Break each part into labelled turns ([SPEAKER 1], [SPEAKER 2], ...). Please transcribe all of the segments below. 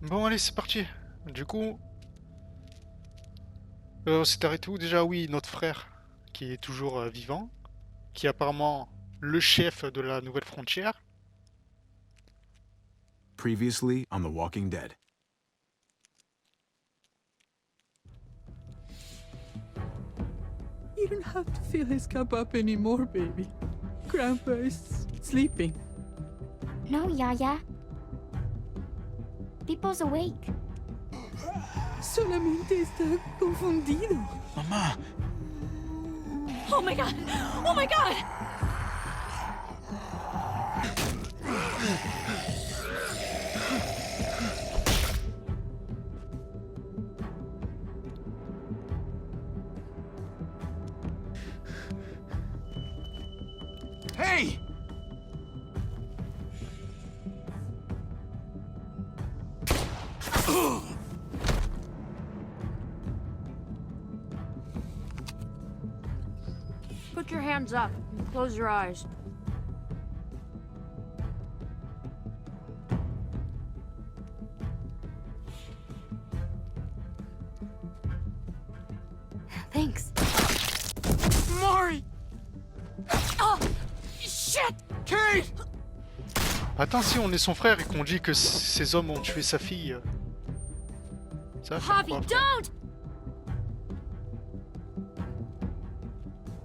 [SPEAKER 1] Bon, allez, c'est parti. Du coup, on s'est arrêté où déjà? Oui, notre frère, qui est toujours vivant, qui est apparemment le chef de la nouvelle frontière.
[SPEAKER 2] Previously on The Walking Dead.
[SPEAKER 3] You don't have to fill his cup up anymore, baby. Grandpa is sleeping.
[SPEAKER 4] No, Yaya. People's awake.
[SPEAKER 3] Solamente está confundido.
[SPEAKER 2] Mama!
[SPEAKER 4] Oh my god! Oh my god!
[SPEAKER 2] Hey!
[SPEAKER 5] Put your hands up and close your eyes.
[SPEAKER 4] Thanks.
[SPEAKER 2] Mari!
[SPEAKER 4] Oh! Shit!
[SPEAKER 2] Kate!
[SPEAKER 1] Attends, si on est son frère et qu'on dit que ces hommes ont tué sa fille, ça va faire
[SPEAKER 4] Javi,
[SPEAKER 1] quoi, frère?
[SPEAKER 4] don't!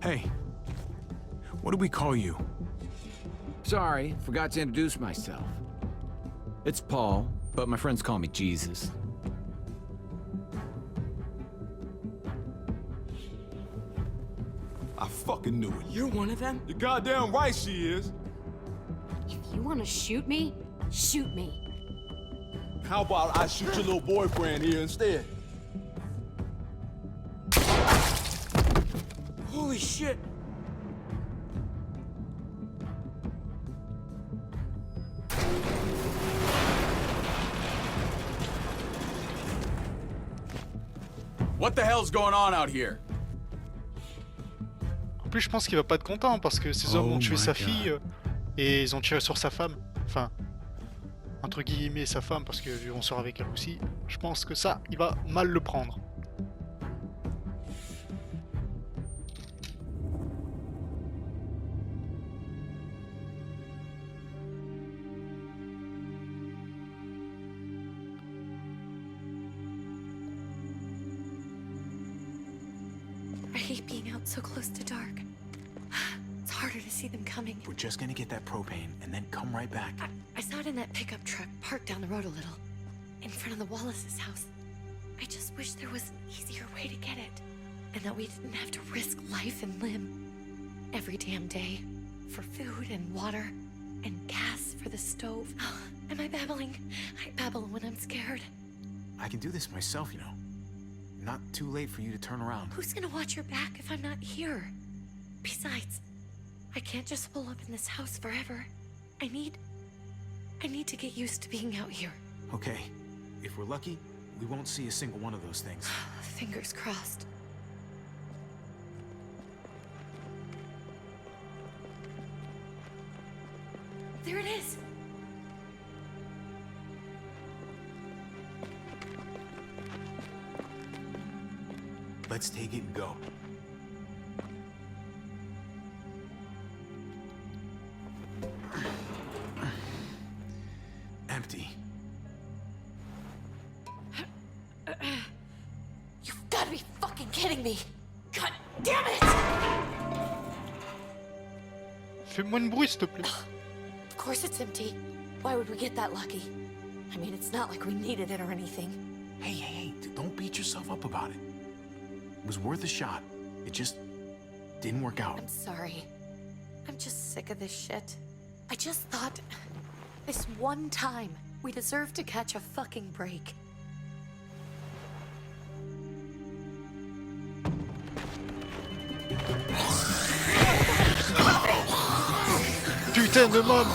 [SPEAKER 2] Hey. What do we call you?
[SPEAKER 6] Sorry, forgot to introduce myself. It's Paul, but my friends call me Jesus.
[SPEAKER 7] I fucking knew it.
[SPEAKER 3] You're one of them?
[SPEAKER 7] You're goddamn right she is.
[SPEAKER 5] If you want to shoot me, shoot me.
[SPEAKER 7] How about I shoot your little boyfriend here instead?
[SPEAKER 3] Holy shit!
[SPEAKER 6] What the hell's going on out here?
[SPEAKER 1] En plus, je pense qu'il va pas être content parce que ces hommes
[SPEAKER 2] Oh
[SPEAKER 1] ont tué
[SPEAKER 2] my
[SPEAKER 1] sa
[SPEAKER 2] God.
[SPEAKER 1] fille et ils ont tiré sur sa femme. Enfin, entre guillemets sa femme parce que on sort avec elle aussi. Je pense que ça, il va mal le prendre.
[SPEAKER 8] I hate being out so close to dark. It's harder to see them coming.
[SPEAKER 2] We're just gonna get that propane and then come right back.
[SPEAKER 8] I saw it in that pickup truck parked down the road a little, in front of the Wallace's house. I just wish there was an easier way to get it, and that we didn't have to risk life and limb every damn day for food and water and gas for the stove. Am I babbling? I babble when I'm scared.
[SPEAKER 2] I can do this myself, you know. Not too late for you to turn around.
[SPEAKER 8] Who's gonna watch your back if I'm not here? Besides, I can't just pull up in this house forever. I need to get used to being out here.
[SPEAKER 2] Okay. If we're lucky, we won't see a single one of those things.
[SPEAKER 8] Fingers crossed. There it is!
[SPEAKER 2] Let's take it and go. Empty.
[SPEAKER 8] You've gotta be fucking kidding me! God damn it!
[SPEAKER 1] Fais-moi une bruit, s'il te plaît.
[SPEAKER 8] Of course it's empty. Why would we get that lucky? I mean, it's not like we needed it or anything.
[SPEAKER 2] Hey, don't beat yourself up about it. It was worth a shot. It just didn't work out.
[SPEAKER 8] I'm sorry. I'm just sick of this shit. I just thought, this one time, we deserve to catch a fucking break.
[SPEAKER 1] Putain de mob!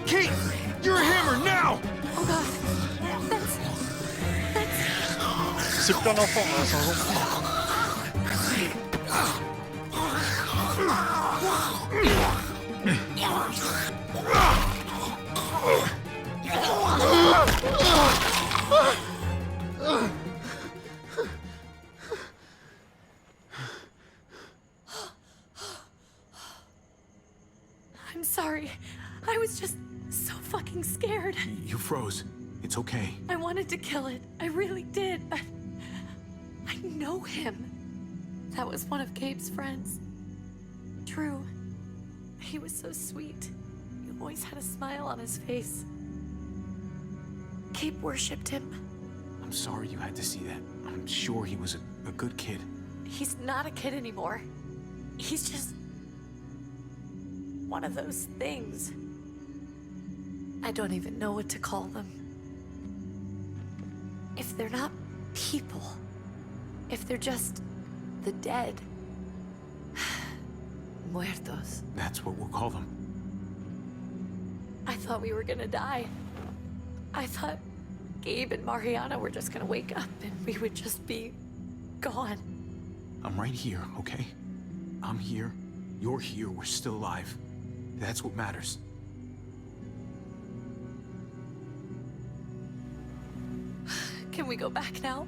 [SPEAKER 7] Kate! You're a hammer now!
[SPEAKER 8] Oh god, that's...
[SPEAKER 1] C'est plein d'enfants, hein, sans enfants.
[SPEAKER 8] I'm sorry. I was just so fucking scared.
[SPEAKER 2] You froze. It's okay.
[SPEAKER 8] I wanted to kill it. I really did. But I know him. That was one of Gabe's friends. Drew. He was so sweet. He always had a smile on his face. Gabe worshipped him.
[SPEAKER 2] I'm sorry you had to see that. I'm sure he was a good kid.
[SPEAKER 8] He's not a kid anymore. He's just one of those things. I don't even know what to call them. If they're not people, if they're just the dead, muertos.
[SPEAKER 2] That's what we'll call them.
[SPEAKER 8] I thought we were gonna die. I thought Gabe and Mariana were just gonna wake up and we would just be gone.
[SPEAKER 2] I'm right here, okay? I'm here. You're here. We're still alive. That's what matters.
[SPEAKER 8] Can we go back now?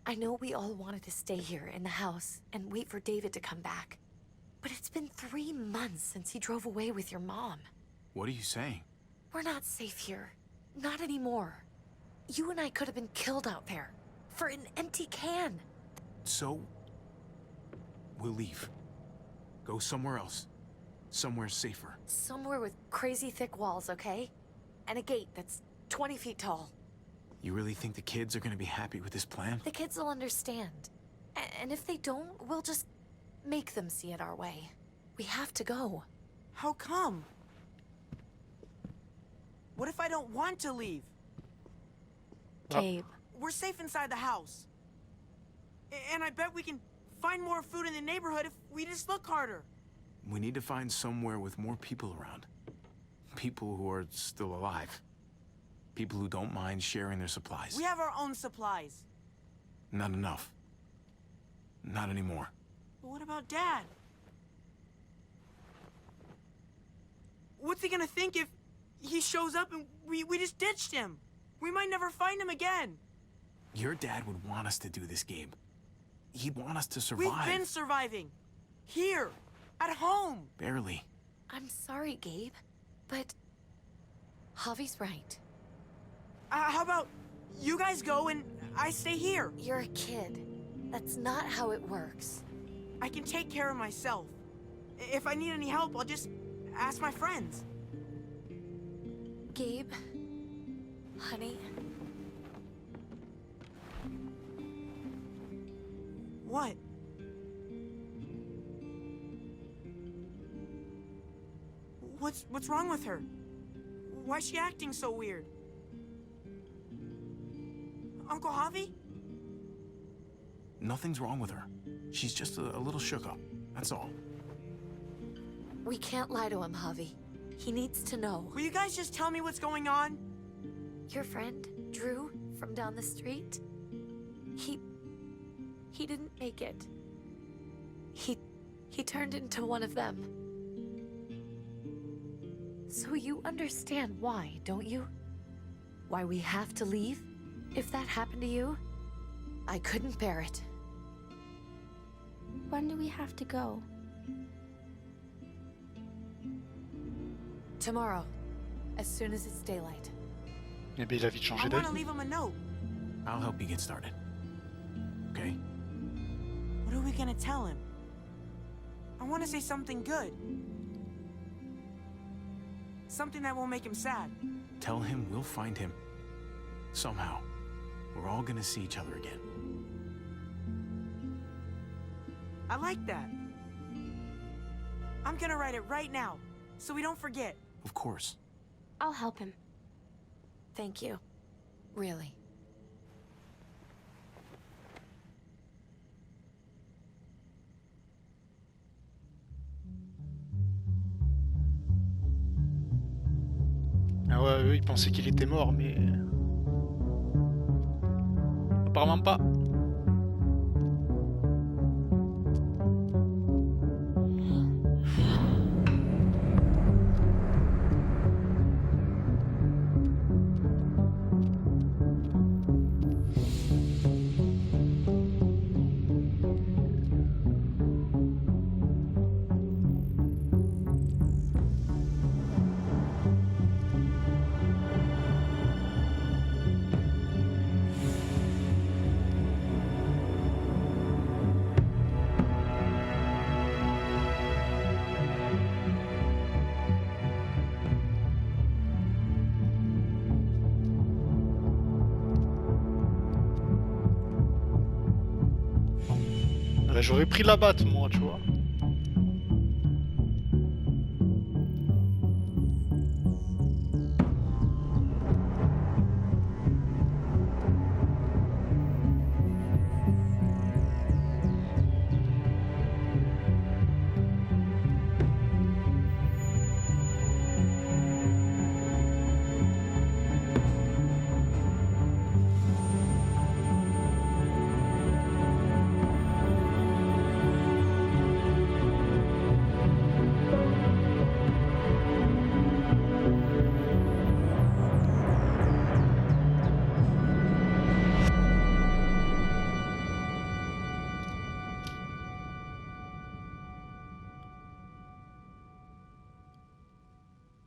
[SPEAKER 8] I know we all wanted to stay here in the house and wait for David to come back. But it's been 3 months since he drove away with your mom.
[SPEAKER 2] What are you saying?
[SPEAKER 8] We're not safe here. Not anymore. You and I could have been killed out there. For an empty can.
[SPEAKER 2] So, we'll leave. Go somewhere else. Somewhere safer.
[SPEAKER 8] Somewhere with crazy thick walls, okay? And a gate that's 20 feet tall.
[SPEAKER 2] You really think the kids are gonna be happy with this plan?
[SPEAKER 8] The kids will understand. And if they don't, we'll just make them see it our way. We have to go.
[SPEAKER 9] How come? What if I don't want to leave?
[SPEAKER 8] Gabe.
[SPEAKER 9] We're safe inside the house. And I bet we can find more food in the neighborhood if we just look harder.
[SPEAKER 2] We need to find somewhere with more people around. People who are still alive. People who don't mind sharing their supplies.
[SPEAKER 9] We have our own supplies.
[SPEAKER 2] Not enough. Not anymore.
[SPEAKER 9] But what about Dad? What's he gonna think if he shows up and we just ditched him? We might never find him again.
[SPEAKER 2] Your dad would want us to do this, Gabe. He'd want us to survive.
[SPEAKER 9] We've been surviving. Here. At home.
[SPEAKER 2] Barely.
[SPEAKER 8] I'm sorry, Gabe. But Javi's right.
[SPEAKER 9] How about you guys go and I stay here?
[SPEAKER 8] You're a kid. That's not how it works.
[SPEAKER 9] I can take care of myself. If I need any help, I'll just ask my friends.
[SPEAKER 8] Gabe, honey.
[SPEAKER 9] What? What's wrong with her? Why's she acting so weird? Uncle Javi?
[SPEAKER 2] Nothing's wrong with her. She's just a little shook up. That's all.
[SPEAKER 8] We can't lie to him, Javi. He needs to know.
[SPEAKER 9] Will you guys just tell me what's going on?
[SPEAKER 8] Your friend, Drew, from down the street, he didn't make it. He turned into one of them. So you understand why, don't you? Why we have to leave? If that happened to you, I couldn't bear it.
[SPEAKER 5] When do we have to go?
[SPEAKER 8] Tomorrow, as soon as it's daylight.
[SPEAKER 1] Eh bien, il a vite
[SPEAKER 9] I
[SPEAKER 1] changé
[SPEAKER 9] want to
[SPEAKER 1] d'avis.
[SPEAKER 9] leave him a note.
[SPEAKER 2] I'll help you get started. Okay?
[SPEAKER 9] What are we gonna tell him? I want to say something good. Something that won't make him sad.
[SPEAKER 2] Tell him we'll find him. Somehow. We're all gonna see each other again.
[SPEAKER 9] I like that. I'm gonna write it right now, so we don't forget.
[SPEAKER 2] Of course.
[SPEAKER 8] I'll help him. Thank you. Really.
[SPEAKER 1] Ah ouais, eux, ils pensaient qu'il était mort, mais... apparemment pas. Bah, j'aurais pris la batte, moi, tu vois.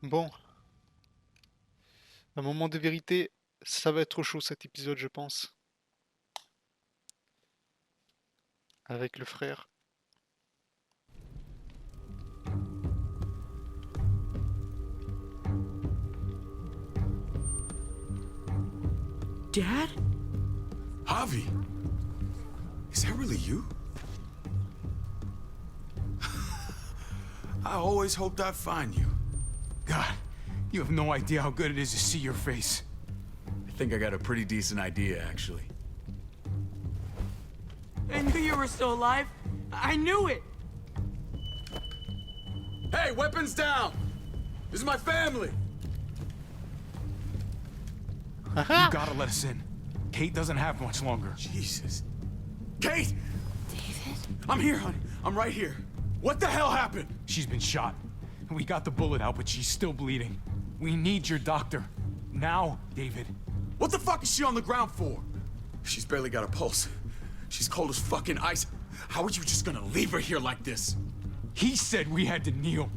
[SPEAKER 1] Bon, un moment de vérité, ça va être chaud cet épisode, je pense. Avec le frère.
[SPEAKER 9] Dad?
[SPEAKER 2] Javi! Is that really you? I always hoped I'd find you.
[SPEAKER 7] God, you have no idea how good it is to see your face.
[SPEAKER 2] I think I got a pretty decent idea, actually.
[SPEAKER 9] I knew you were still alive. I knew it.
[SPEAKER 2] Hey, weapons down! This is my family!
[SPEAKER 7] You gotta let us in. Kate doesn't have much longer.
[SPEAKER 2] Jesus. Kate!
[SPEAKER 8] David?
[SPEAKER 2] I'm here, honey. I'm right here. What the hell happened?
[SPEAKER 7] She's been shot. We got the bullet out, but she's still bleeding. We need your doctor. Now, David.
[SPEAKER 2] What the fuck is she on the ground for? She's barely got a pulse. She's cold as fucking ice. How are you just gonna leave her here like this?
[SPEAKER 7] He said we had to kneel.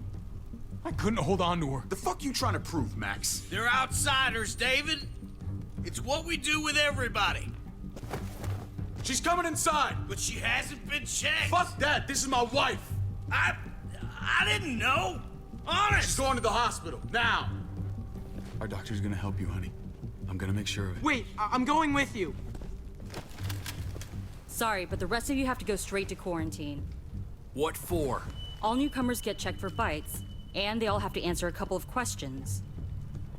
[SPEAKER 7] I couldn't hold on to her.
[SPEAKER 2] The fuck you trying to prove, Max?
[SPEAKER 10] They're outsiders, David. It's what we do with everybody.
[SPEAKER 2] She's coming inside!
[SPEAKER 10] But she hasn't been checked.
[SPEAKER 2] Fuck that! This is my wife!
[SPEAKER 10] I didn't know. Honest.
[SPEAKER 2] She's going to the hospital, now! Our doctor's gonna help you, honey. I'm gonna make sure of it.
[SPEAKER 9] Wait, I'm going with you.
[SPEAKER 4] Sorry, but the rest of you have to go straight to quarantine.
[SPEAKER 10] What for?
[SPEAKER 4] All newcomers get checked for bites, and they all have to answer a couple of questions.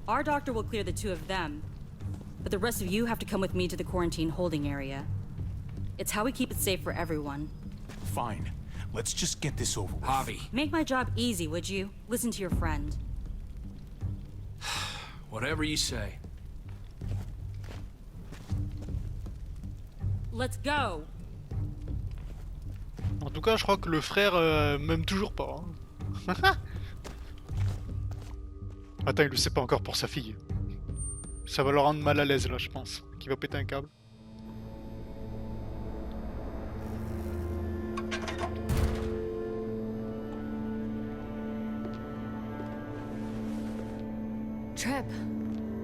[SPEAKER 4] Our doctor will clear the two of them, but the rest of you have to come with me to the quarantine holding area. It's how we keep it safe for everyone.
[SPEAKER 7] Fine. Let's just get this over with.
[SPEAKER 10] Javi.
[SPEAKER 4] Make my job easy, would you? Listen to your friend.
[SPEAKER 10] Whatever you say.
[SPEAKER 4] Let's go!
[SPEAKER 1] En tout cas, je crois que le frère m'aime toujours pas. Hein. Attends, il le sait pas encore pour sa fille. Ça va le rendre mal à l'aise là, je pense. Qu'il va péter un câble.
[SPEAKER 8] Trip.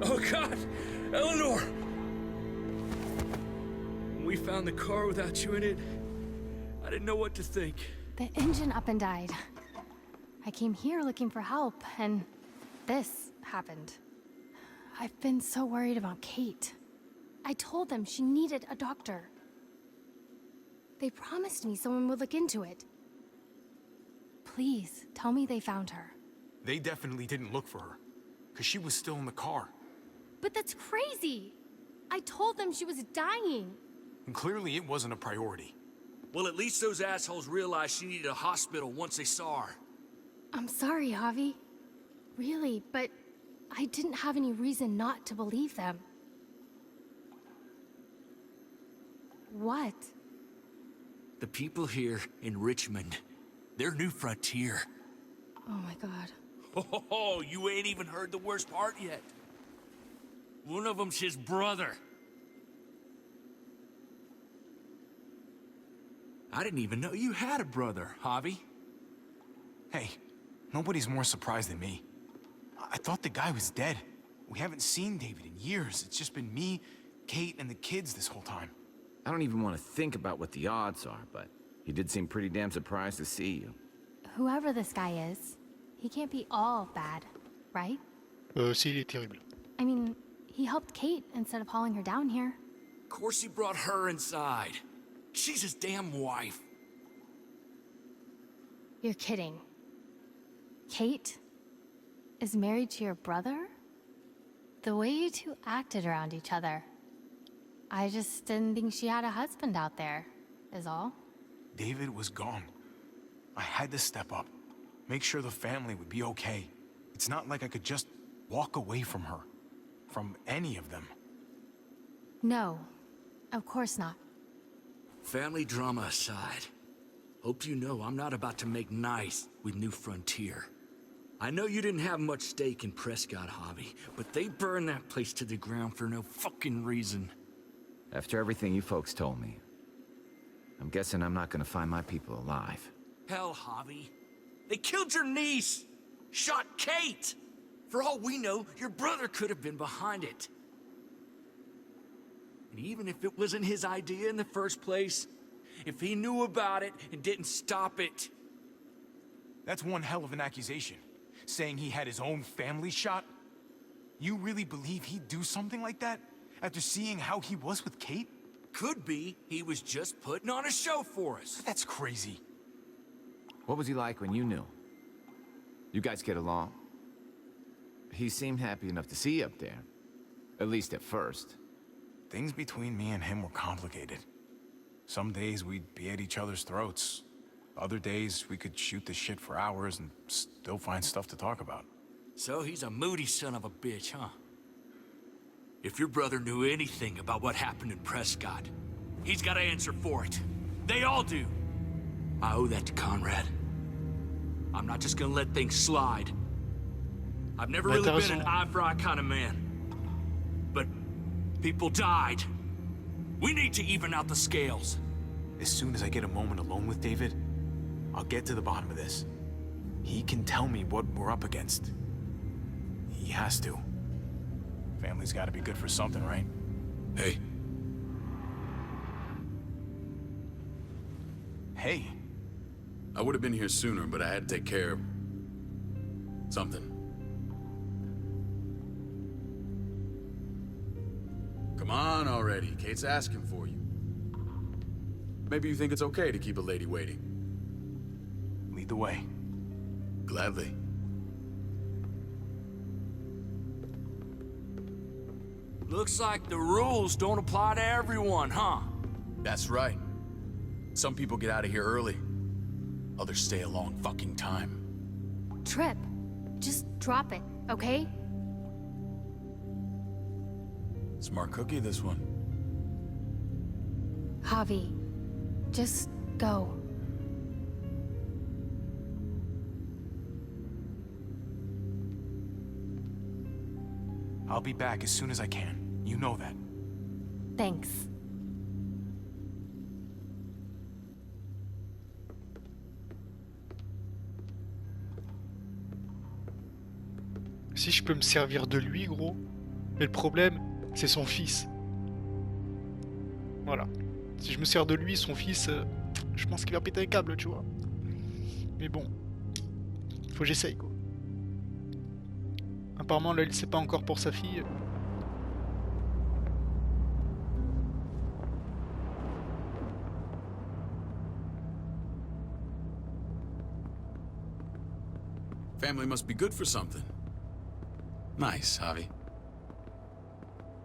[SPEAKER 10] Oh God, Eleanor! When we found the car without you in it, I didn't know what to think.
[SPEAKER 8] The engine up and died. I came here looking for help, and this happened. I've been so worried about Kate. I told them she needed a doctor. They promised me someone would look into it. Please, tell me they found her.
[SPEAKER 2] They definitely didn't look for her, because she was still in the car.
[SPEAKER 8] But that's crazy. I told them she was dying.
[SPEAKER 2] And clearly it wasn't a priority.
[SPEAKER 10] Well, at least those assholes realized she needed a hospital once they saw her.
[SPEAKER 8] I'm sorry, Javi. Really, but I didn't have any reason not to believe them. What?
[SPEAKER 10] The people here in Richmond, they're new frontier.
[SPEAKER 8] Oh my god.
[SPEAKER 10] Oh, you ain't even heard the worst part yet. One of them's his brother. I didn't even know you had a brother, Javi.
[SPEAKER 2] Hey, nobody's more surprised than me. I thought the guy was dead. We haven't seen David in years. It's just been me, Kate, and the kids this whole time.
[SPEAKER 6] I don't even want to think about what the odds are, but he did seem pretty damn surprised to see you.
[SPEAKER 8] Whoever this guy is, he can't be all bad, right?
[SPEAKER 1] Si, il est terrible.
[SPEAKER 8] I mean, he helped Kate instead of hauling her down here.
[SPEAKER 10] Of course he brought her inside. She's his damn wife.
[SPEAKER 8] You're kidding. Kate is married to your brother? The way you two acted around each other. I just didn't think she had a husband out there, is all.
[SPEAKER 2] David was gone. I had to step up. Make sure the family would be okay. It's not like I could just walk away from her. From any of them.
[SPEAKER 8] No, of course not.
[SPEAKER 10] Family drama aside, hope you know I'm not about to make nice with New Frontier. I know you didn't have much stake in Prescott, Javi, but they burned that place to the ground for no fucking reason.
[SPEAKER 6] After everything you folks told me, I'm guessing I'm not gonna find my people alive.
[SPEAKER 10] Hell, Javi. They killed your niece! Shot Kate! For all we know, your brother could have been behind it. And even if it wasn't his idea in the first place, if he knew about it and didn't stop it...
[SPEAKER 2] That's one hell of an accusation. Saying he had his own family shot? You really believe he'd do something like that? After seeing how he was with Kate?
[SPEAKER 10] Could be he was just putting on a show for us.
[SPEAKER 2] That's crazy.
[SPEAKER 6] What was he like when you knew? You guys get along? He seemed happy enough to see you up there. At least at first.
[SPEAKER 2] Things between me and him were complicated. Some days we'd be at each other's throats. Other days we could shoot the shit for hours and still find stuff to talk about.
[SPEAKER 10] So he's a moody son of a bitch, huh? If your brother knew anything about what happened in Prescott, he's got to answer for it. They all do. I owe that to Conrad. I'm not just gonna let things slide. I've never really been an eye-for-eye kind of man. But people died. We need to even out the scales.
[SPEAKER 2] As soon as I get a moment alone with David, I'll get to the bottom of this. He can tell me what we're up against. He has to. Family's gotta be good for something, right?
[SPEAKER 10] Hey.
[SPEAKER 2] Hey.
[SPEAKER 11] I would have been here sooner, but I had to take care of... something. Come on already, Kate's asking for you. Maybe you think it's okay to keep a lady waiting.
[SPEAKER 2] Lead the way.
[SPEAKER 11] Gladly.
[SPEAKER 10] Looks like the rules don't apply to everyone, huh?
[SPEAKER 11] That's right. Some people get out of here early. Others stay a long fucking time.
[SPEAKER 8] Trip, just drop it, okay?
[SPEAKER 11] Smart cookie, this one.
[SPEAKER 8] Javi, just go.
[SPEAKER 2] I'll be back as soon as I can. You know that.
[SPEAKER 8] Thanks.
[SPEAKER 1] Si je peux me servir de lui, gros. Mais le problème, c'est son fils. Voilà. Si je me sers de lui, son fils, je pense qu'il va péter un câble, tu vois. Mais bon. Faut que j'essaye, quoi. Apparemment, là, il sait pas encore pour sa fille.
[SPEAKER 11] Family must be good for something. Nice, Javi.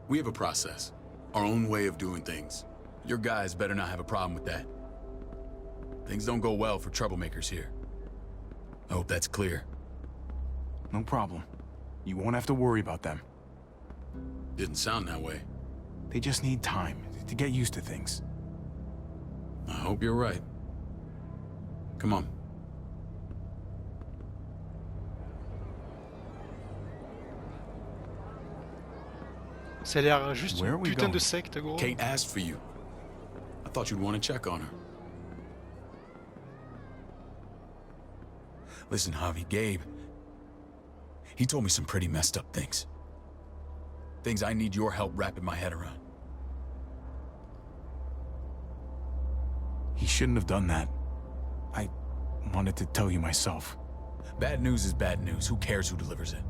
[SPEAKER 11] We have a process. Our own way of doing things. Your guys better not have a problem with that. Things don't go well for troublemakers here. I hope that's clear.
[SPEAKER 7] No problem. You won't have to worry about them.
[SPEAKER 11] Didn't sound that way.
[SPEAKER 7] They just need time to get used to things.
[SPEAKER 11] I hope you're right. Come on.
[SPEAKER 1] Ça a l'air juste
[SPEAKER 7] Where are
[SPEAKER 1] une
[SPEAKER 7] we
[SPEAKER 1] putain
[SPEAKER 7] going?
[SPEAKER 1] de secte, gros.
[SPEAKER 11] Kate asked for you. I thought you'd want to check on her. Listen, Javi, Gabe... He told me some pretty messed up things. Things I need your help wrapping my head around.
[SPEAKER 7] He shouldn't have done that. I wanted to tell you myself.
[SPEAKER 11] Bad news is bad news. Who cares who delivers it?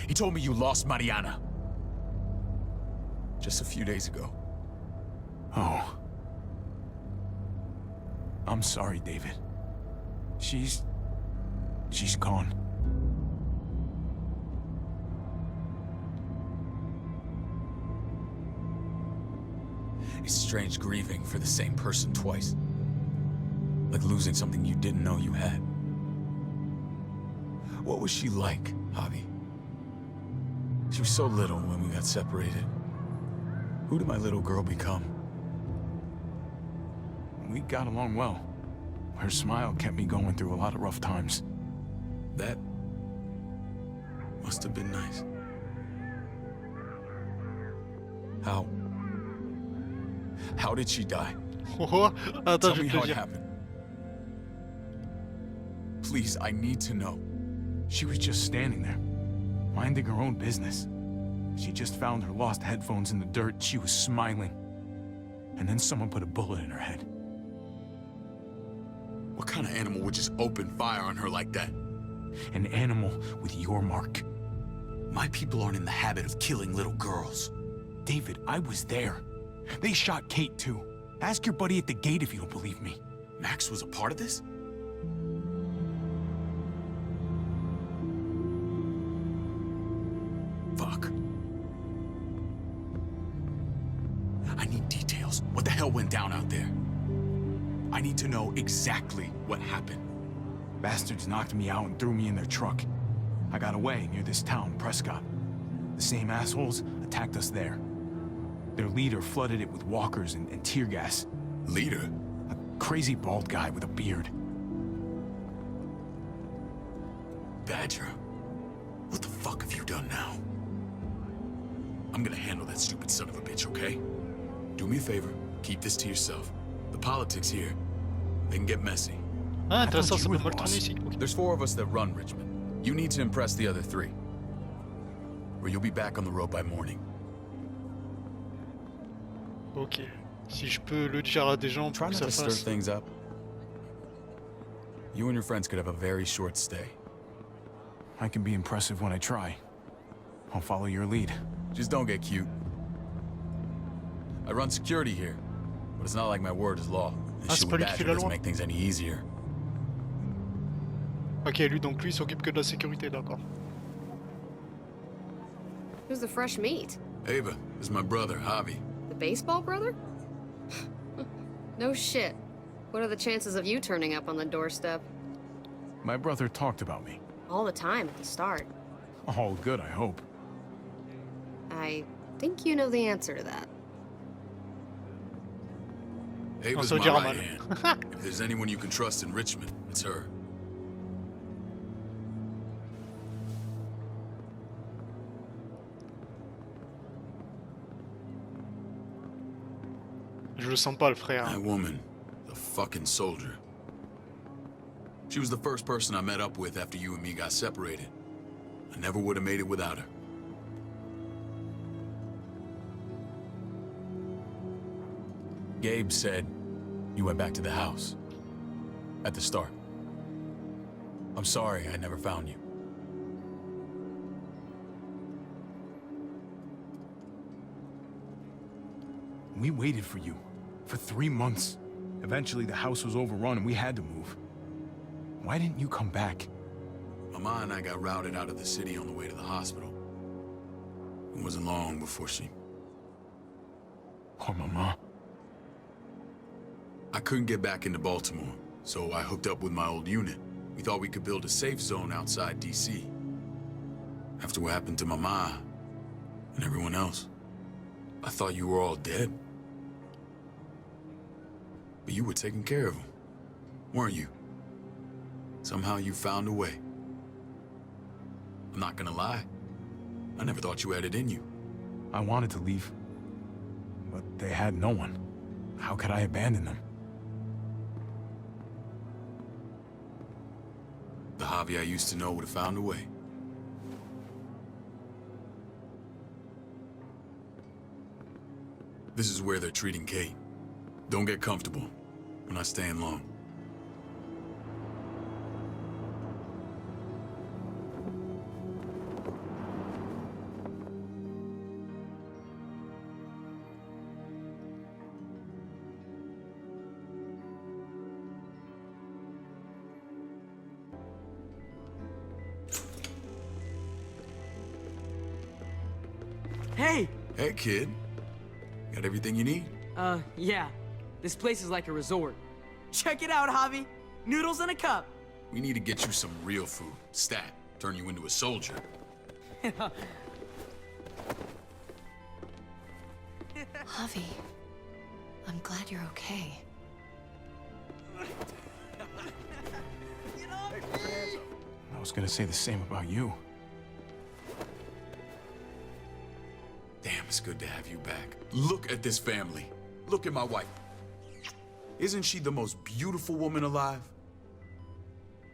[SPEAKER 11] He told me you lost Mariana. Just a few days ago.
[SPEAKER 7] Oh. I'm sorry, David. She's gone.
[SPEAKER 11] It's strange grieving for the same person twice. Like losing something you didn't know you had. What was she like, Javi? She was so little when we got separated. Who did my little girl become?
[SPEAKER 7] We got along well. Her smile kept me going through a lot of rough times.
[SPEAKER 11] That must have been nice. How did she die?
[SPEAKER 1] Oh, attends,
[SPEAKER 11] Tell
[SPEAKER 1] je
[SPEAKER 11] me
[SPEAKER 1] vais te
[SPEAKER 11] how
[SPEAKER 1] le
[SPEAKER 11] it
[SPEAKER 1] dire.
[SPEAKER 11] happened. Please, I need to know.
[SPEAKER 7] She was just standing there, minding her own business. She just found her lost headphones in the dirt. She was smiling. And then someone put a bullet in her head.
[SPEAKER 11] What kind of animal would just open fire on her like that?
[SPEAKER 7] An animal with your mark.
[SPEAKER 11] My people aren't in the habit of killing little girls.
[SPEAKER 7] David, I was there. They shot Kate too. Ask your buddy at the gate if you don't believe me.
[SPEAKER 11] Max was a part of this? Fuck. I need details. What the hell went down out there? I need to know exactly what happened.
[SPEAKER 7] Bastards knocked me out and threw me in their truck. I got away near this town, Prescott. The same assholes attacked us there. Their leader flooded it with walkers and tear gas.
[SPEAKER 11] Leader?
[SPEAKER 7] A crazy bald guy with a beard.
[SPEAKER 11] Badger, what the fuck have you done now? I'm gonna handle that stupid son of a bitch, okay? Do me a favor, keep this to yourself. The politics here, they can get messy.
[SPEAKER 1] Ah, intéressant,
[SPEAKER 7] you
[SPEAKER 1] ça
[SPEAKER 7] were
[SPEAKER 1] peut
[SPEAKER 7] the
[SPEAKER 1] mal tourner
[SPEAKER 7] boss.
[SPEAKER 1] ici. Ok.
[SPEAKER 11] There's 4 of us that run Richmond. You need to impress the other 3. Or you'll be back on the road by morning.
[SPEAKER 1] Ok. Si je peux le dire à des gens
[SPEAKER 11] Try
[SPEAKER 1] pour que
[SPEAKER 11] not
[SPEAKER 1] ça
[SPEAKER 11] to stir
[SPEAKER 1] fasse.
[SPEAKER 11] things up. You and your friends could have a very short stay.
[SPEAKER 7] I can be impressive when I try. I'll follow your lead.
[SPEAKER 11] Just don't get cute. I run security here, but it's not like my word is law.
[SPEAKER 1] Ah,
[SPEAKER 11] This
[SPEAKER 1] c'est
[SPEAKER 11] shit
[SPEAKER 1] pas
[SPEAKER 11] with
[SPEAKER 1] lui qui fait
[SPEAKER 11] Badger
[SPEAKER 1] la
[SPEAKER 11] doesn't
[SPEAKER 1] loi.
[SPEAKER 11] make things any easier.
[SPEAKER 1] Ok, lui donc lui s'occupe que de la sécurité, d'accord.
[SPEAKER 5] Who's the fresh meat?
[SPEAKER 11] Ava, this is my brother, Javi.
[SPEAKER 5] The baseball brother? No shit. What are the chances of you turning up on the doorstep?
[SPEAKER 7] My brother talked about me.
[SPEAKER 5] All the time at the start.
[SPEAKER 7] All good, I hope.
[SPEAKER 5] I think you know the answer to that.
[SPEAKER 11] Ava's
[SPEAKER 1] so
[SPEAKER 11] my
[SPEAKER 1] German.
[SPEAKER 11] right hand. If there's anyone you can trust in Richmond, it's her.
[SPEAKER 1] Je le sens pas, le frère.
[SPEAKER 11] That woman, the fucking soldier. She was the first person I met up with after you and me got separated. I never would have made it without her. Gabe said you went back to the house. At the start. I'm sorry I never found you.
[SPEAKER 7] We waited for you. For 3 months. Eventually the house was overrun and we had to move. Why didn't you come back?
[SPEAKER 11] Mama and I got routed out of the city on the way to the hospital. It wasn't long before she...
[SPEAKER 7] Poor Mama.
[SPEAKER 11] I couldn't get back into Baltimore, so I hooked up with my old unit. We thought we could build a safe zone outside D.C. After what happened to Mama and everyone else, I thought you were all dead. But you were taking care of them, weren't you? Somehow you found a way. I'm not gonna lie. I never thought you had it in you.
[SPEAKER 7] I wanted to leave, but they had no one. How could I abandon them?
[SPEAKER 11] The Javi I used to know would have found a way. This is where they're treating Kate. Don't get comfortable. We're not staying long.
[SPEAKER 9] Hey!
[SPEAKER 11] Hey, kid. Got everything you need?
[SPEAKER 9] Yeah. This place is like a resort. Check it out, Javi. Noodles in a cup.
[SPEAKER 11] We need to get you some real food. Stat. Turn you into a soldier.
[SPEAKER 8] Javi, I'm glad you're okay.
[SPEAKER 7] I was gonna say the same about you.
[SPEAKER 11] Damn, it's good to have you back. Look at this family. Look at my wife. Isn't she the most beautiful woman alive?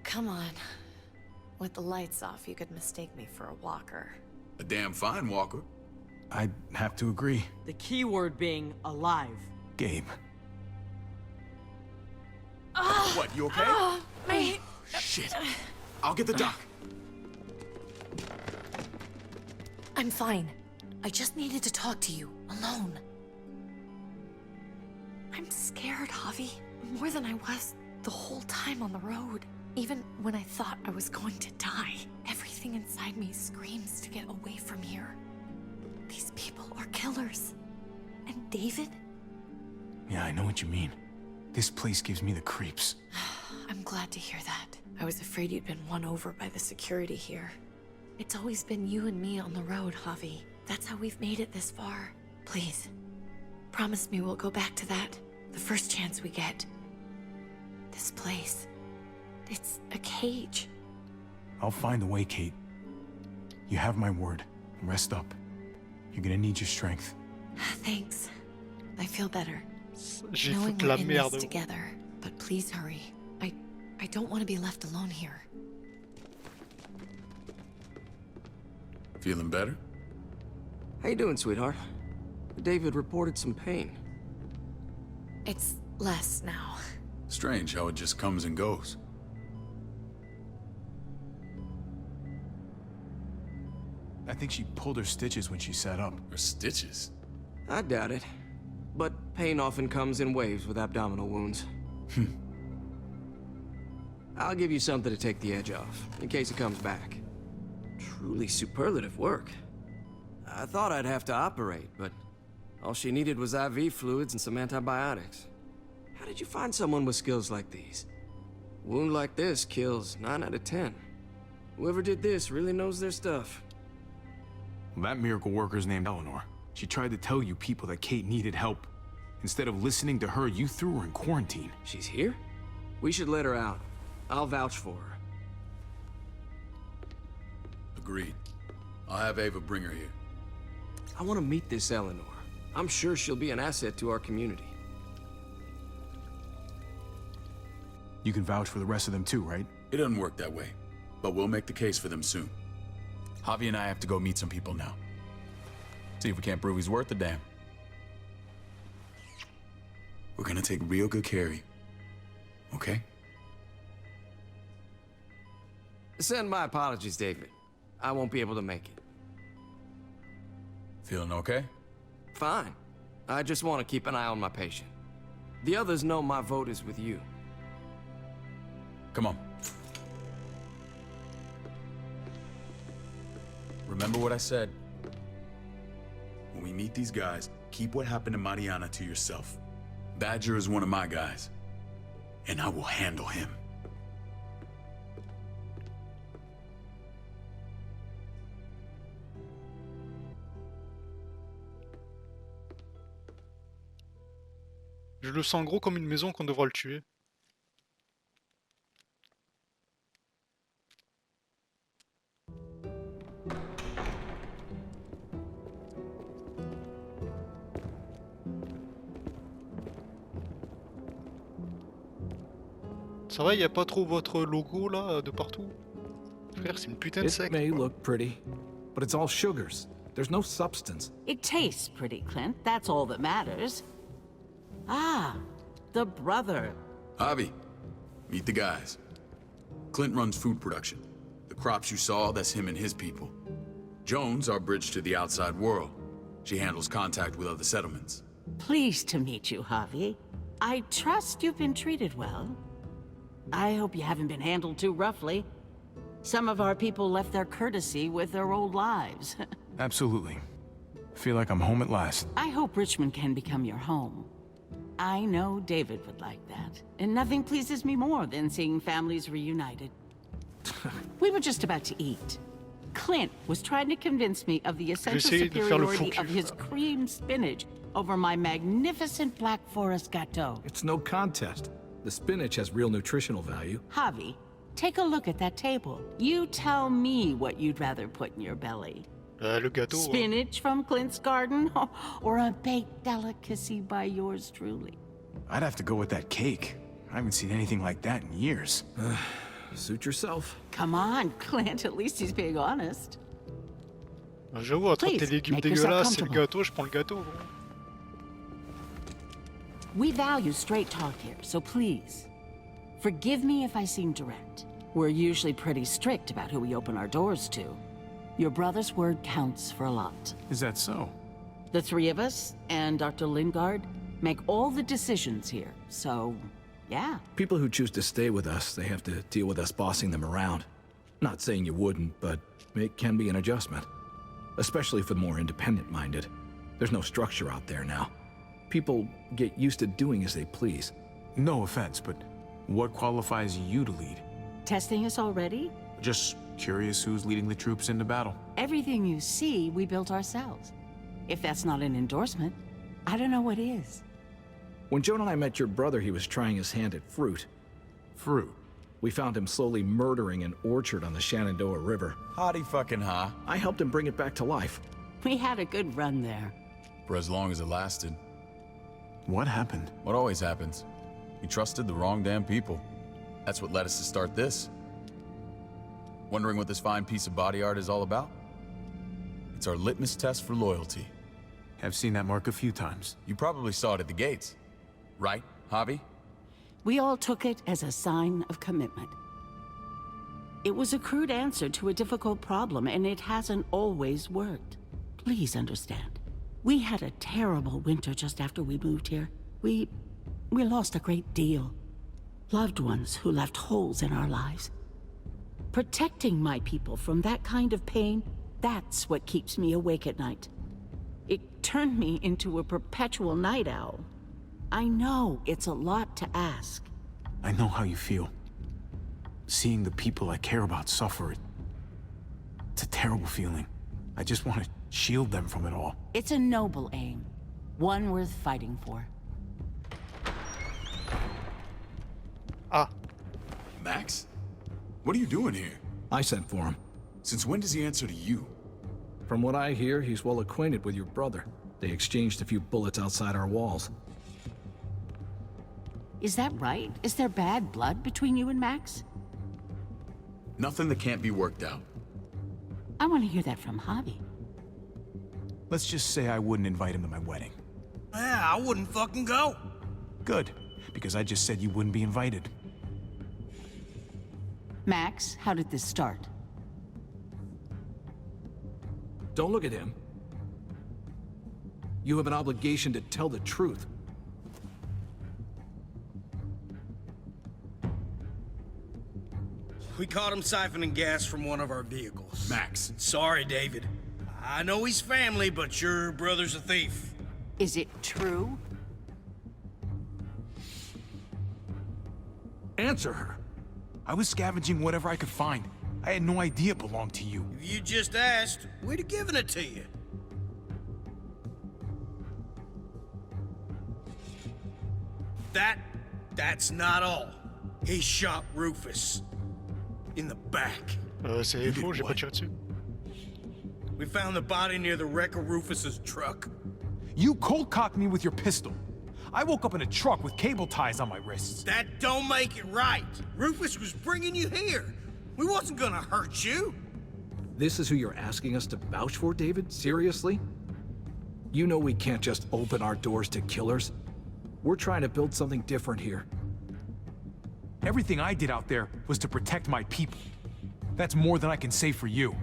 [SPEAKER 8] Come on. With the lights off, you could mistake me for a walker.
[SPEAKER 11] A damn fine walker.
[SPEAKER 7] I'd have to agree.
[SPEAKER 9] The key word being alive.
[SPEAKER 7] Gabe.
[SPEAKER 11] What, you okay? Shit. I'll get the doc.
[SPEAKER 8] I'm fine. I just needed to talk to you, alone. I'm scared, Javi. More than I was the whole time on the road. Even when I thought I was going to die, everything inside me screams to get away from here. These people are killers. And David?
[SPEAKER 7] Yeah, I know what you mean. This place gives me the creeps.
[SPEAKER 8] I'm glad to hear that. I was afraid you'd been won over by the security here. It's always been you and me on the road, Javi. That's how we've made it this far. Please, promise me we'll go back to that the first chance we get. This place, it's a cage.
[SPEAKER 7] I'll find a way, Kate. You have my word. Rest up. You're gonna need your strength.
[SPEAKER 8] Thanks. I feel better.
[SPEAKER 1] J'ai
[SPEAKER 8] Knowing
[SPEAKER 1] foutu
[SPEAKER 8] we're
[SPEAKER 1] la
[SPEAKER 8] in
[SPEAKER 1] merde.
[SPEAKER 8] this together. But please hurry. I don't want to be left alone here.
[SPEAKER 11] Feeling better?
[SPEAKER 12] How you doing, sweetheart? David reported some pain.
[SPEAKER 8] It's less now.
[SPEAKER 11] Strange how it just comes and goes.
[SPEAKER 7] I think she pulled her stitches when she sat up.
[SPEAKER 11] Her stitches?
[SPEAKER 12] I doubt it. But pain often comes in waves with abdominal wounds. I'll give you something to take the edge off, in case it comes back. Truly superlative work. I thought I'd have to operate, but all she needed was IV fluids and some antibiotics. How did you find someone with skills like these? A wound like this kills 9 out of 10. Whoever did this really knows their stuff.
[SPEAKER 7] Well, that miracle worker's named Eleanor. She tried to tell you people that Kate needed help. Instead of listening to her, you threw her in quarantine.
[SPEAKER 12] She's here? We should let her out. I'll vouch for her.
[SPEAKER 11] Agreed. I'll have Ava bring her here.
[SPEAKER 12] I want to meet this Eleanor. I'm sure she'll be an asset to our community.
[SPEAKER 7] You can vouch for the rest of them too, right?
[SPEAKER 11] It doesn't work that way, but we'll make the case for them soon. Javi and I have to go meet some people now. See if we can't prove he's worth the damn. We're gonna take real good care of you. Okay?
[SPEAKER 12] Send my apologies, David. I won't be able to make it.
[SPEAKER 11] Feeling okay?
[SPEAKER 12] Fine. I just want to keep an eye on my patient. The others know my vote is with you.
[SPEAKER 11] Come on. Remember what I said. When we meet these guys, keep what happened to Mariana to yourself. Badger is one of my guys, and I will handle him.
[SPEAKER 1] Je le sens gros comme une maison qu'on devra le tuer. Ça va, y a pas trop votre logo là de partout? Frère, c'est une putain de
[SPEAKER 13] It
[SPEAKER 1] secte.
[SPEAKER 13] may look pretty, but it's all sugars. There's no substance.
[SPEAKER 14] It tastes pretty, Clint. That's all that matters. Ah, the brother.
[SPEAKER 11] Javi, meet the guys. Clint runs food production. The crops you saw, that's him and his people. Jones, our bridge to the outside world. She handles contact with other settlements.
[SPEAKER 14] Pleased to meet you, Javi. I trust you've been treated well. I hope you haven't been handled too roughly. Some of our people left their courtesy with their old lives.
[SPEAKER 7] Absolutely. Feel like I'm home at last.
[SPEAKER 14] I hope Richmond can become your home. I know David would like that, and nothing pleases me more than seeing families reunited. We were just about to eat. Clint was trying to convince me of the essential superiority of his cream spinach over my magnificent Black Forest gâteau.
[SPEAKER 13] It's no contest. The spinach has real nutritional value.
[SPEAKER 14] Javi, take a look at that table. You tell me what you'd rather put in your belly.
[SPEAKER 1] Le gâteau.
[SPEAKER 14] Spinach from Clint's garden, or a baked delicacy by yours truly?
[SPEAKER 7] I'd have to go with that cake. I haven't seen anything like that in years.
[SPEAKER 13] Suit yourself.
[SPEAKER 14] Come on, Clint, at least he's being honest.
[SPEAKER 1] J'avoue, entre tes légumes dégueulasses et le gâteau, je prends le gâteau. Bon.
[SPEAKER 14] We value straight talk here, so please, forgive me if I seem direct. We're usually pretty strict about who we open our doors to. Your brother's word counts for a lot.
[SPEAKER 7] Is that so?
[SPEAKER 14] The three of us and Dr. Lingard make all the decisions here, so yeah.
[SPEAKER 13] People who choose to stay with us, they have to deal with us bossing them around. Not saying you wouldn't, but it can be an adjustment. Especially for the more independent-minded. There's no structure out there now. People get used to doing as they please.
[SPEAKER 7] No offense, but what qualifies you to lead?
[SPEAKER 14] Testing us already?
[SPEAKER 7] Just curious who's leading the troops into battle.
[SPEAKER 14] Everything you see, we built ourselves. If that's not an endorsement, I don't know what is.
[SPEAKER 13] When Joan and I met your brother, he was trying his hand at fruit.
[SPEAKER 7] Fruit?
[SPEAKER 13] We found him slowly murdering an orchard on the Shenandoah River.
[SPEAKER 11] Howdy fucking ha.
[SPEAKER 13] I helped him bring it back to life.
[SPEAKER 14] We had a good run there.
[SPEAKER 11] For as long as it lasted.
[SPEAKER 7] What happened?
[SPEAKER 11] What always happens. We trusted the wrong damn people. That's what led us to start this. Wondering what this fine piece of body art is all about? It's our litmus test for loyalty.
[SPEAKER 7] I've seen that mark a few times.
[SPEAKER 11] You probably saw it at the gates. Right, Javi?
[SPEAKER 14] We all took it as a sign of commitment. It was a crude answer to a difficult problem, and it hasn't always worked. Please understand. We had a terrible winter just after we moved here. We lost a great deal. Loved ones who left holes in our lives. Protecting my people from that kind of pain, that's what keeps me awake at night. It turned me into a perpetual night owl. I know it's a lot to ask.
[SPEAKER 7] I know how you feel. Seeing the people I care about suffer, it's a terrible feeling. I just want to shield them from it all.
[SPEAKER 14] It's a noble aim. One worth fighting for.
[SPEAKER 1] Ah.
[SPEAKER 11] Max? What are you doing here?
[SPEAKER 13] I sent for him.
[SPEAKER 11] Since when does he answer to you?
[SPEAKER 13] From what I hear, he's well acquainted with your brother. They exchanged a few bullets outside our walls.
[SPEAKER 14] Is that right? Is there bad blood between you and Max?
[SPEAKER 11] Nothing that can't be worked out.
[SPEAKER 14] I want to hear that from Javi.
[SPEAKER 7] Let's just say I wouldn't invite him to my wedding.
[SPEAKER 9] Yeah, I wouldn't fucking go.
[SPEAKER 7] Good, because I just said you wouldn't be invited.
[SPEAKER 14] Max, how did this start?
[SPEAKER 13] Don't look at him. You have an obligation to tell the truth.
[SPEAKER 15] We caught him siphoning gas from one of our vehicles.
[SPEAKER 11] Max.
[SPEAKER 15] Sorry, David. I know he's family, but your brother's a thief.
[SPEAKER 14] Is it true?
[SPEAKER 7] Answer her. I was scavenging whatever I could find. I had no idea it belonged to you.
[SPEAKER 15] If you just asked, we'd have given it to you. That's not all. He shot Rufus. In the back.
[SPEAKER 1] C'est faux, j'ai pas tiré dessus.
[SPEAKER 15] We found the body near the wreck of Rufus's truck.
[SPEAKER 7] You cold-cocked me with your pistol. I woke up in a truck with cable ties on my wrists.
[SPEAKER 15] That don't make it right. Rufus was bringing you here. We wasn't gonna hurt you.
[SPEAKER 13] This is who you're asking us to vouch for, David? Seriously? You know we can't just open our doors to killers. We're trying to build something different here.
[SPEAKER 7] Everything I did out there was to protect my people. That's more than I can say for you.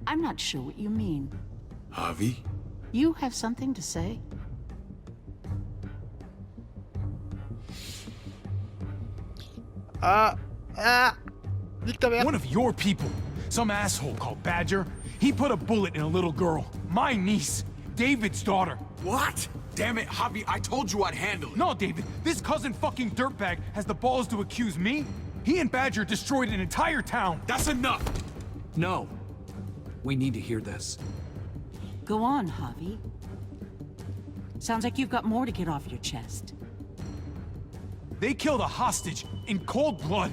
[SPEAKER 14] I'm not sure what you mean.
[SPEAKER 11] Javi?
[SPEAKER 14] You have something to say?
[SPEAKER 7] One of your people, some asshole called Badger, he put a bullet in a little girl, my niece, David's daughter.
[SPEAKER 11] What? Damn it, Javi, I told you I'd handle it.
[SPEAKER 7] No, David, this cousin fucking dirtbag has the balls to accuse me? He and Badger destroyed an entire town.
[SPEAKER 11] That's enough.
[SPEAKER 13] No. We need to hear this.
[SPEAKER 14] Go on, Javi. Sounds like you've got more to get off your chest.
[SPEAKER 7] They killed a hostage in cold blood.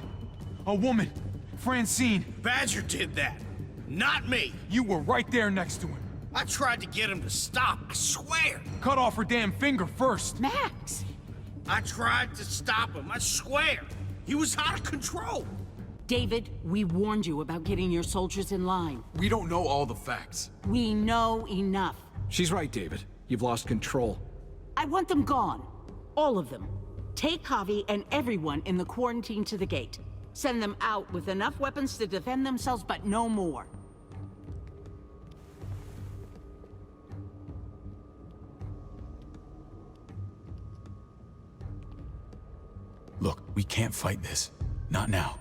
[SPEAKER 7] A woman, Francine.
[SPEAKER 15] Badger did that, not me.
[SPEAKER 7] You were right there next to him.
[SPEAKER 15] I tried to get him to stop, I swear.
[SPEAKER 7] Cut off her damn finger first.
[SPEAKER 14] Max!
[SPEAKER 15] I tried to stop him, I swear. He was out of control.
[SPEAKER 14] David, we warned you about getting your soldiers in line.
[SPEAKER 11] We don't know all the facts.
[SPEAKER 14] We know enough.
[SPEAKER 13] She's right, David. You've lost control.
[SPEAKER 14] I want them gone. All of them. Take Javi and everyone in the quarantine to the gate. Send them out with enough weapons to defend themselves, but no more.
[SPEAKER 11] Look, we can't fight this. Not now.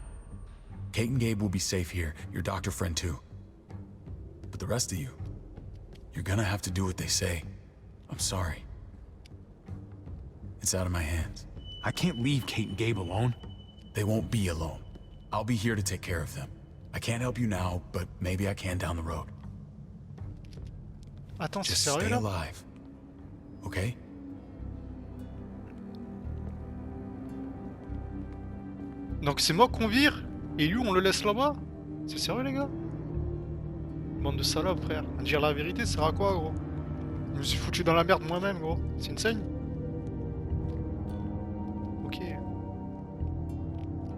[SPEAKER 11] Kate and Gabe will be safe here, your doctor friend too. But the rest of you, you're gonna have to do what they say. I'm sorry. It's out of my hands.
[SPEAKER 7] I can't leave Kate and Gabe alone.
[SPEAKER 11] They won't be alone. I'll be here to take care of them. I can't help you now, but maybe I can down the road.
[SPEAKER 1] Attends, c'est
[SPEAKER 11] Just
[SPEAKER 1] sérieux
[SPEAKER 11] stay
[SPEAKER 1] là?
[SPEAKER 11] alive. Okay?
[SPEAKER 1] Donc c'est moi qu'on vire et lui on le laisse là-bas? C'est sérieux les gars? Bande de salopes frère. Dire la vérité ça sert à quoi gros? Je me suis foutu dans la merde moi-même gros. C'est une scène? Ok.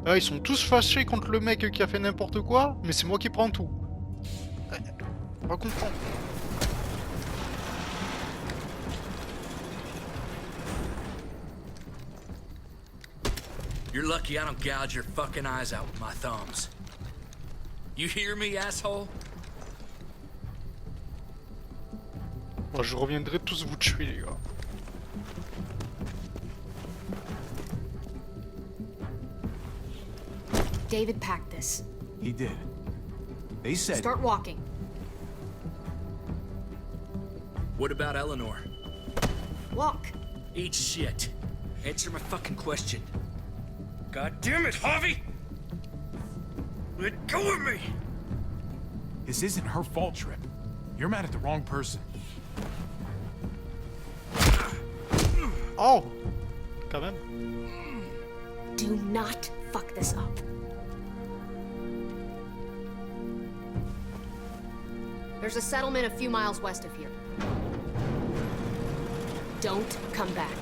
[SPEAKER 1] Ah, ils sont tous fâchés contre le mec qui a fait n'importe quoi, mais c'est moi qui prends tout. Ouais, on va comprendre.
[SPEAKER 10] You're lucky I don't gouge your fucking eyes out with my thumbs. You hear me, asshole?
[SPEAKER 1] Bon, je reviendrai tous vous tuer les gars.
[SPEAKER 5] David packed this.
[SPEAKER 7] He did. They said...
[SPEAKER 5] Start walking.
[SPEAKER 10] What about Eleanor?
[SPEAKER 5] Walk.
[SPEAKER 10] Eat shit. Answer my fucking question. God damn it, Javi! Let go of me!
[SPEAKER 7] This isn't her fault, Trip. You're mad at the wrong person.
[SPEAKER 1] Oh! Quand même.
[SPEAKER 5] Do not fuck this up. There's a settlement a few miles west of here. Don't come back.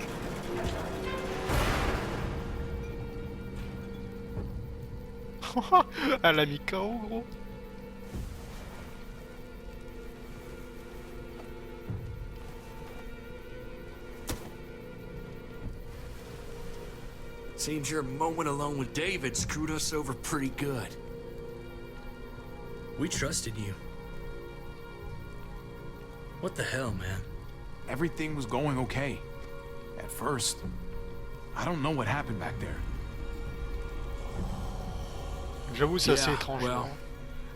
[SPEAKER 1] Elle a mis KO gros.
[SPEAKER 10] Seems your moment alone with David screwed us over pretty good. We trusted you. What the hell, man?
[SPEAKER 7] Everything was going okay. At first. I don't know what happened back there.
[SPEAKER 1] J'avoue, c'est assez étrange.
[SPEAKER 10] Well,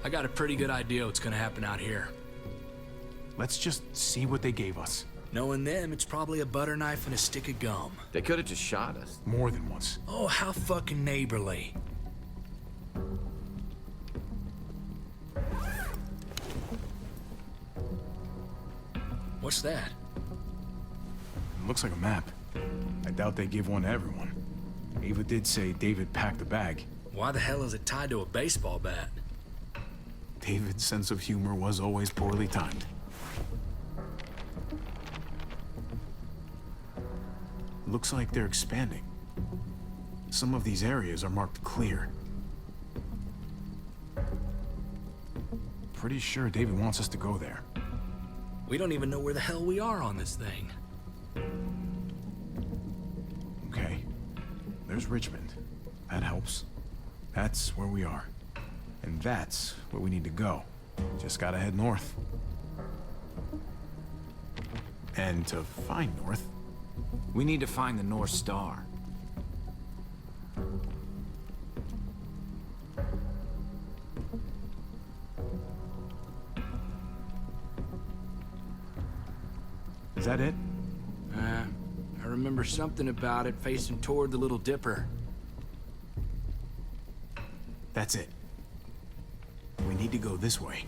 [SPEAKER 10] I got a pretty good idea what's gonna happen out here.
[SPEAKER 7] Let's just see what they gave us.
[SPEAKER 10] Knowing them, it's probably a butter knife and a stick of gum.
[SPEAKER 6] They could have just shot us.
[SPEAKER 7] More than once.
[SPEAKER 10] Oh, how fucking neighborly. What's that?
[SPEAKER 7] It looks like a map. I doubt they give one to everyone. Ava did say David packed the bag.
[SPEAKER 10] Why the hell is it tied to a baseball bat?
[SPEAKER 7] David's sense of humor was always poorly timed. Looks like they're expanding. Some of these areas are marked clear. Pretty sure David wants us to go there.
[SPEAKER 10] We don't even know where the hell we are on this thing.
[SPEAKER 7] Okay. There's Richmond. That helps. That's where we are. And that's where we need to go. Just gotta head north. And to find north,
[SPEAKER 6] we need to find the North Star.
[SPEAKER 7] Is that it?
[SPEAKER 10] I remember something about it facing toward the Little Dipper.
[SPEAKER 7] That's it. We need to go this way.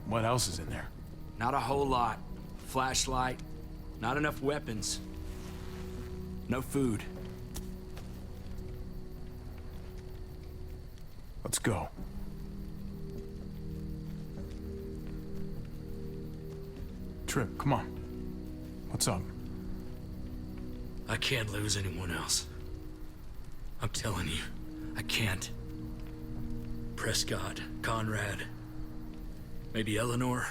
[SPEAKER 7] What else is in there?
[SPEAKER 10] Not a whole lot. Flashlight. Not enough weapons. No food.
[SPEAKER 7] Let's go. Trip, come on. What's up?
[SPEAKER 10] I can't lose anyone else. I'm telling you, I can't. Prescott, Conrad, maybe Eleanor.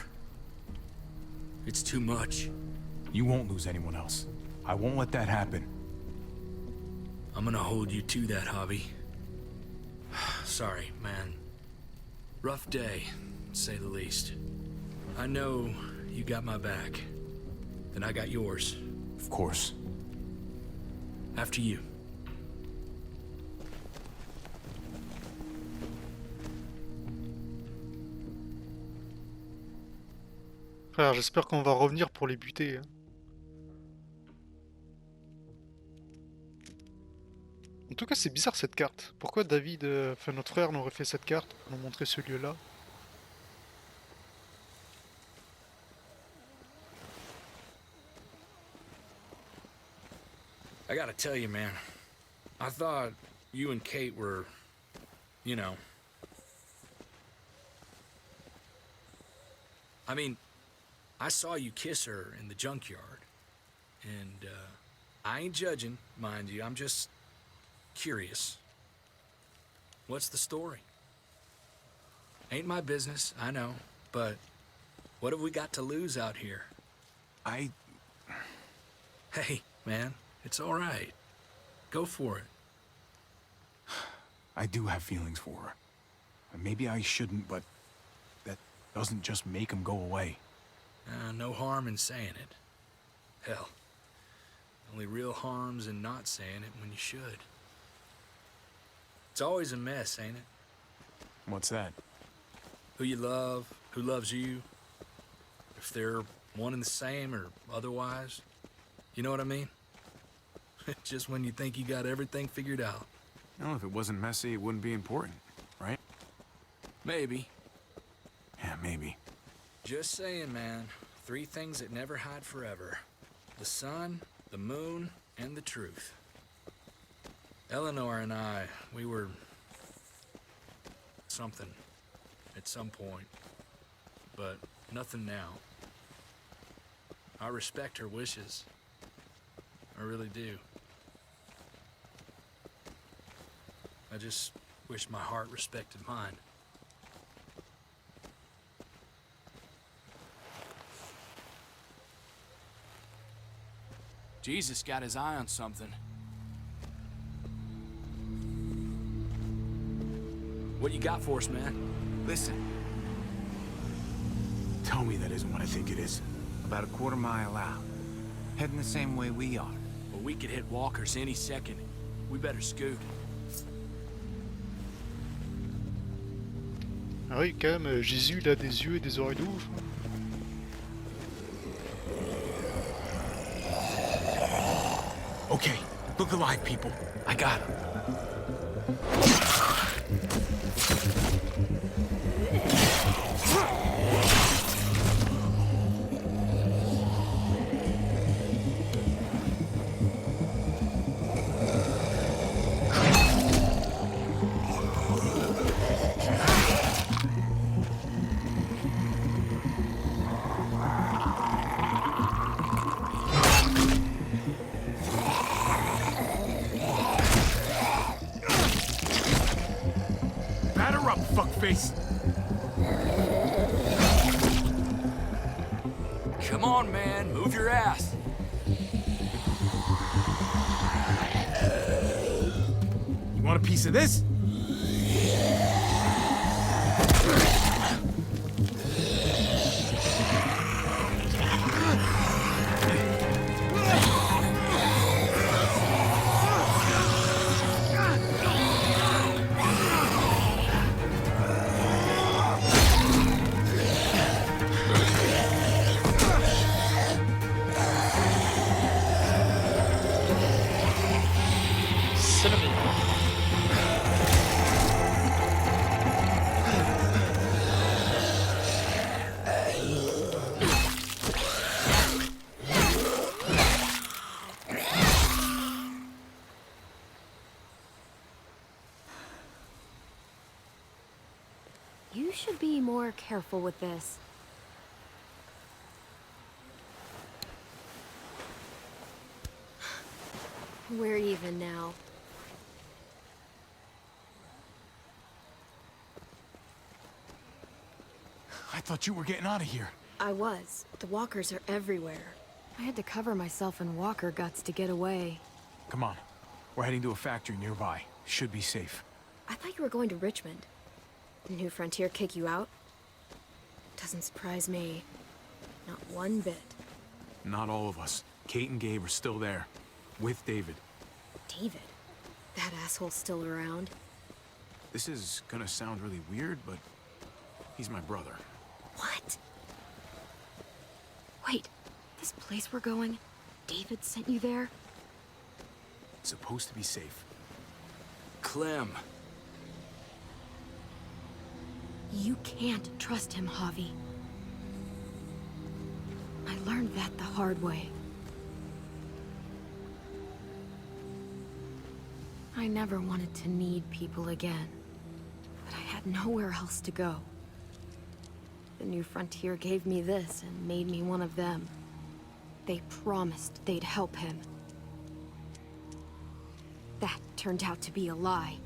[SPEAKER 10] It's too much.
[SPEAKER 7] You won't lose anyone else. I won't let that happen.
[SPEAKER 10] I'm gonna hold you to that, Javi. Sorry, man. Rough day, to say the least. I know you got my back, and I got yours.
[SPEAKER 7] Of course.
[SPEAKER 10] After you.
[SPEAKER 1] Frère, j'espère qu'on va revenir pour les buter. Hein. En tout cas, c'est bizarre cette carte. Pourquoi David, enfin notre frère, n'aurait fait cette carte pour nous montrer ce lieu-là?
[SPEAKER 10] I gotta tell you, man. I thought you and Kate were, you know. I mean, I saw you kiss her in the junkyard. And, I ain't judging, mind you. I'm just curious. What's the story? Ain't my business, I know. But what have we got to lose out here? Hey, man. It's all right. Go for it.
[SPEAKER 7] I do have feelings for her. Maybe I shouldn't, but that doesn't just make them go away.
[SPEAKER 10] No harm in saying it. Hell, only real harm's in not saying it when you should. It's always a mess, ain't it?
[SPEAKER 7] What's that?
[SPEAKER 10] Who you love, who loves you, if they're one and the same or otherwise. You know what I mean? Just when you think you got everything figured out.
[SPEAKER 7] Well, if it wasn't messy, it wouldn't be important, right?
[SPEAKER 10] Maybe.
[SPEAKER 7] Yeah, maybe.
[SPEAKER 10] Just saying, man. 3 things that never hide forever. The sun, the moon, and the truth. Eleanor and I, we were... something. At some point. But nothing now. I respect her wishes. I really do. I just wish my heart respected mine. Jesus got his eye on something. What you got for us, man?
[SPEAKER 6] Listen.
[SPEAKER 7] Tell me that isn't what I think it is.
[SPEAKER 6] About a quarter mile out. Heading the same way we are.
[SPEAKER 10] Well, we could hit walkers any second. We better scoot.
[SPEAKER 1] Ah oui, quand même, Jésus, il a des yeux et des oreilles de ouf.
[SPEAKER 7] Okay, look alive, people. I got him. Batter up, fuckface.
[SPEAKER 10] Come on, man, move your ass.
[SPEAKER 7] You want a piece of this?
[SPEAKER 1] C'est le meilleur.
[SPEAKER 5] You should be more careful with this. We're even now.
[SPEAKER 7] I thought you were getting out of here.
[SPEAKER 5] I was. The walkers are everywhere. I had to cover myself in walker guts to get away.
[SPEAKER 7] Come on. We're heading to a factory nearby. Should be safe.
[SPEAKER 5] I thought you were going to Richmond. Did New Frontier kick you out? Doesn't surprise me. Not one bit.
[SPEAKER 7] Not all of us. Kate and Gabe are still there. With David.
[SPEAKER 5] David? That asshole's still around?
[SPEAKER 7] This is gonna sound really weird, but he's my brother.
[SPEAKER 5] What? Wait, this place we're going, David sent you there?
[SPEAKER 7] It's supposed to be safe.
[SPEAKER 10] Clem.
[SPEAKER 5] You can't trust him, Javi. I learned that the hard way. I never wanted to need people again, but I had nowhere else to go. The New Frontier gave me this and made me one of them. They promised they'd help him. That turned out to be a lie.